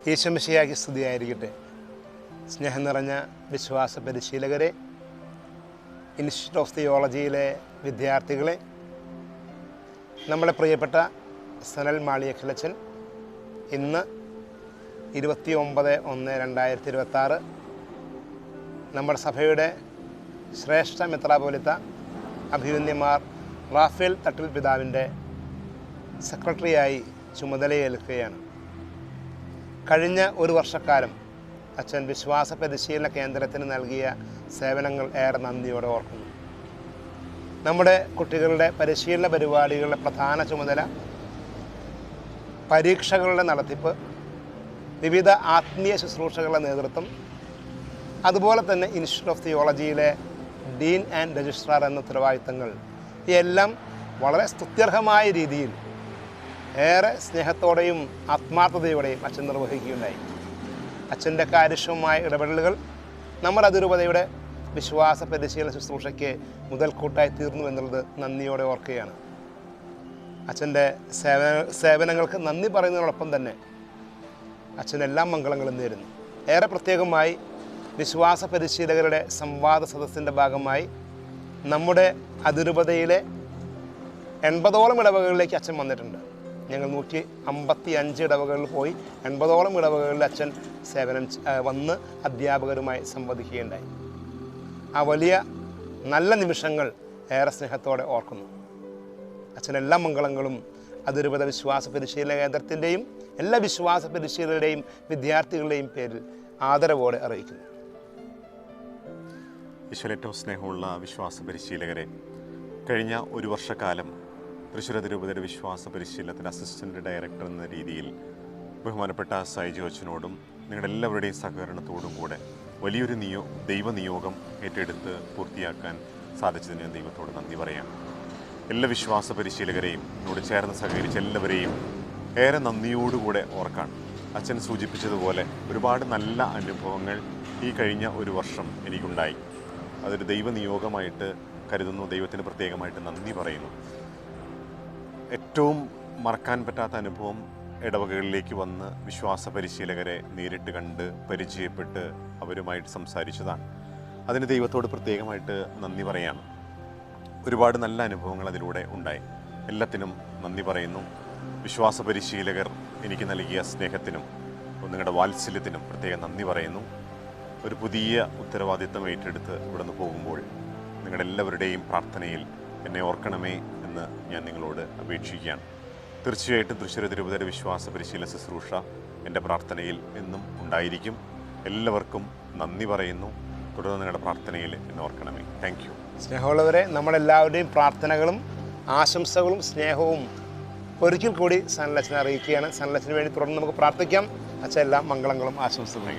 ഈശോമിശിഹായ്ക്ക് സ്തുതിയായിരിക്കട്ടെ. സ്നേഹം നിറഞ്ഞ വിശ്വാസ പരിശീലകരെ, ഇൻസ്റ്റിറ്റ്യൂട്ട് ഓഫ് തിയോളജിയിലെ വിദ്യാർത്ഥികളെ, നമ്മുടെ പ്രിയപ്പെട്ട സനൽ മാളിയക്കലച്ചൻ ഇന്ന് 29/1/2026 നമ്മുടെ സഭയുടെ ശ്രേഷ്ഠ മെത്രാപ്പോലീത്ത അഭിവന്യമാർ റാഫേൽ തട്ടിൽ പിതാവിൻ്റെ സെക്രട്ടറിയായി ചുമതലയേൽക്കുകയാണ്. കഴിഞ്ഞ ഒരു വർഷക്കാലം അച്ഛൻ വിശ്വാസ പരിശീലന കേന്ദ്രത്തിന് നൽകിയ സേവനങ്ങൾ ഏറെ നന്ദിയോടെ ഓർക്കുന്നു. നമ്മുടെ കുട്ടികളുടെ പരിശീലന പരിപാടികളുടെ പ്രധാന ചുമതല പരീക്ഷകളുടെ നടത്തിപ്പ്, വിവിധ ആത്മീയ ശുശ്രൂഷകളുടെ നേതൃത്വം, അതുപോലെ തന്നെ ഇൻസ്റ്റിറ്റ്യൂട്ട് ഓഫ് തിയോളജിയിലെ ഡീൻ ആൻഡ് രജിസ്ട്രാർ എന്ന ഉത്തരവാദിത്തങ്ങൾ ഇതെല്ലാം വളരെ സ്തുത്യർഹമായ രീതിയിൽ ഏറെ സ്നേഹത്തോടെയും ആത്മാർത്ഥതയോടെയും അച്ഛൻ നിർവഹിക്കുകയുണ്ടായി. അച്ഛൻ്റെ കാര്യക്ഷമമായ ഇടപെടലുകൾ നമ്മുടെ അതിരൂപതയുടെ വിശ്വാസ പരിശീലന ശുശ്രൂഷയ്ക്ക് മുതൽക്കൂട്ടായി തീർന്നു എന്നുള്ളത് നന്ദിയോടെ ഓർക്കുകയാണ്. അച്ഛൻ്റെ സേവനങ്ങൾക്ക് നന്ദി പറയുന്നതിനോടൊപ്പം തന്നെ അച്ഛനെല്ലാം മംഗളങ്ങളും നേരുന്നു. ഏറെ പ്രത്യേകമായി വിശ്വാസ പരിശീലകരുടെ സംവാദ സദസ്സിൻ്റെ ഭാഗമായി നമ്മുടെ അതിരൂപതയിലെ 80ഓളം ഇടവകകളിലേക്ക് അച്ഛൻ വന്നിട്ടുണ്ട്. ഞങ്ങൾ 155 ഇടവകകളിൽ പോയി 80ഓളം ഇടവകകളിൽ അച്ഛൻ വന്ന് അധ്യാപകരുമായി സംവദിക്കുകയുണ്ടായി. ആ വലിയ നല്ല നിമിഷങ്ങൾ ഏറെ സ്നേഹത്തോടെ ഓർക്കുന്നു. അച്ഛനെല്ലാ മംഗളങ്ങളും അതിരൂപത വിശ്വാസ പരിശീലന കേന്ദ്രത്തിൻ്റെയും എല്ലാ വിശ്വാസ പരിശീലകരുടെയും വിദ്യാർത്ഥികളുടെയും പേരിൽ ആദരവോടെ അറിയിക്കുന്നു. ഈശ്വരേറ്റവും സ്നേഹമുള്ള വിശ്വാസ പരിശീലകരെ, കഴിഞ്ഞ ഒരു വർഷക്കാലം തൃശ്ശൂർ അതിരൂപതയുടെ വിശ്വാസ പരിശീലനത്തിൻ്റെ അസിസ്റ്റൻ്റ് ഡയറക്ടർ എന്ന രീതിയിൽ ബഹുമാനപ്പെട്ട സൈജു അച്ഛനോടും നിങ്ങളുടെ എല്ലാവരുടെയും സഹകരണത്തോടും കൂടെ വലിയൊരു ദൈവനിയോഗം ഏറ്റെടുത്ത് പൂർത്തിയാക്കാൻ സാധിച്ചതിന് ഞാൻ ദൈവത്തോട് നന്ദി പറയാം. എല്ലാ വിശ്വാസ പരിശീലകരെയും എന്നോട് ചേർന്ന് സഹകരിച്ച എല്ലാവരെയും ഏറെ നന്ദിയോടുകൂടെ ഓർക്കാൻ. അച്ഛൻ സൂചിപ്പിച്ചതുപോലെ ഒരുപാട് നല്ല അനുഭവങ്ങൾ ഈ കഴിഞ്ഞ ഒരു വർഷം എനിക്കുണ്ടായി. അതൊരു ദൈവനിയോഗമായിട്ട് കരുതുന്നു. ദൈവത്തിന് പ്രത്യേകമായിട്ട് നന്ദി പറയുന്നു. ഏറ്റവും മറക്കാൻ പറ്റാത്ത അനുഭവം ഇടവകകളിലേക്ക് വന്ന് വിശ്വാസ പരിശീലകരെ നേരിട്ട് കണ്ട് പരിചയപ്പെട്ട് അവരുമായിട്ട് സംസാരിച്ചതാണ്. അതിന് ദൈവത്തോട് പ്രത്യേകമായിട്ട് നന്ദി പറയാണ്. ഒരുപാട് നല്ല അനുഭവങ്ങൾ അതിലൂടെ ഉണ്ടായി. എല്ലാത്തിനും നന്ദി പറയുന്നു. വിശ്വാസ പരിശീലകർ എനിക്ക് നൽകിയ സ്നേഹത്തിനും നിങ്ങളുടെ വാത്സല്യത്തിനും പ്രത്യേകം നന്ദി പറയുന്നു. ഒരു പുതിയ ഉത്തരവാദിത്തം ഏറ്റെടുത്ത് ഇവിടെ നിന്ന് പോകുമ്പോൾ നിങ്ങളുടെ എല്ലാവരുടെയും പ്രാർത്ഥനയിൽ എന്നെ ഓർക്കണമേ എന്ന് ഞാൻ നിങ്ങളോട് അപേക്ഷിക്കുകയാണ്. തീർച്ചയായിട്ടും തൃശ്ശൂർ തിരുവനന്തപുരം വിശ്വാസ പരിശീലന ശുശ്രൂഷ എൻ്റെ പ്രാർത്ഥനയിൽ എന്നും ഉണ്ടായിരിക്കും. എല്ലാവർക്കും നന്ദി പറയുന്നു. തുടർന്ന് നിങ്ങളുടെ പ്രാർത്ഥനയിൽ എന്നെ ഓർക്കണമേ. Thank you. സ്നേഹമുള്ളവരെ, നമ്മളെല്ലാവരുടെയും പ്രാർത്ഥനകളും ആശംസകളും സ്നേഹവും ഒരിക്കൽ കൂടി സനലച്ചനെ അറിയിക്കുകയാണ്. സനലച്ചന് വേണ്ടി തുടർന്ന് നമുക്ക് പ്രാർത്ഥിക്കാം. അച്ഛൻ എല്ലാ മംഗളങ്ങളും ആശംസകളും.